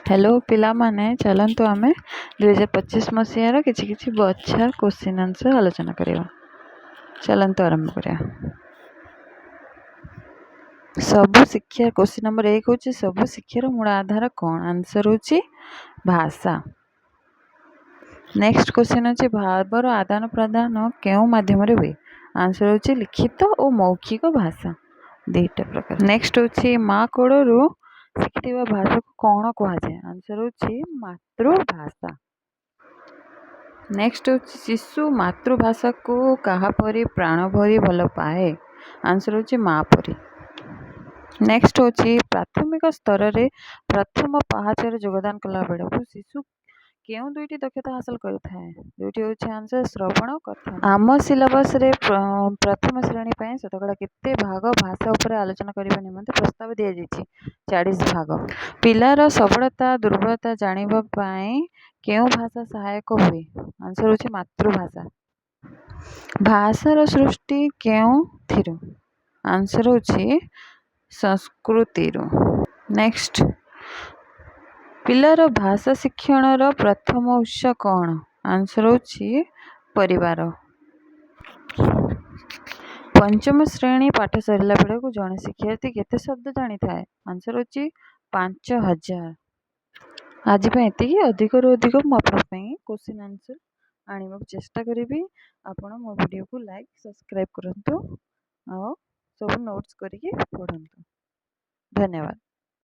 Hello पिलामाने चलतु आम 2025 मसीहार कि बछा क्वेश्चन आंसर आलोचना करवा। चलतु आरंभ करिया। सबु शिक्षा क्वेश्चन नंबर 1 हूँ सबु शिक्षार मूल आधार कौन? आंसर हूँ भाषा। नेक्स्ट क्वेश्चन अच्छे भावर आदान प्रदान क्यों माध्यम हुए? आंसर हूँ लिखित और मौखिक भाषा दुईटा प्रकार। नेक्स्ट हूँ माँ कोड़ू शिखि भाषा को कौन कहुए? आंसर हूँ मातृभाषा। नेक्स्ट हूँ शिशु मातृभाषा को काहापरी प्राण भरी भल पाए? आंसर हूँ माँ परी। नेक्स्ट हूँ प्राथमिक स्तर रे प्रथम पाहाचर योगदान कला बेलू शिशु क्यों दुईटी दक्षता हासिल करें? दुईटी हूँ आंसर श्रवण कथन। आम सिलेबस रे प्रथम श्रेणी पर शतकड़ा केते भाग भाषा उपर आलोचना करने निमंते प्रस्ताव दि जाइए? 40 भाग। पिलार सबलता दुर्बलता जानिबा पाई क्यों भाषा सहायक हुए? आंसर हूँ मातृभाषा। भाषार सृष्टि क्यों थिरु? आंसर हूँ संस्कृति। नेक्स्ट पिलार भाषा शिक्षण प्रथम उत्स कौन? आंसर हूँ परिवार। पंचम श्रेणी पाठ सरला बेलू जड़े शिक्षार्थी केते शब्द जानी थाए? आंसर हूँ 5000। आज ये अधिक रु अधिक मुझे क्वेश्चन आंसर आने चेष्टा करी। आपण मो वीडियो को लाइक सब्सक्राइब करंतु और सब नोट्स करके पढ़ंतु। धन्यवाद।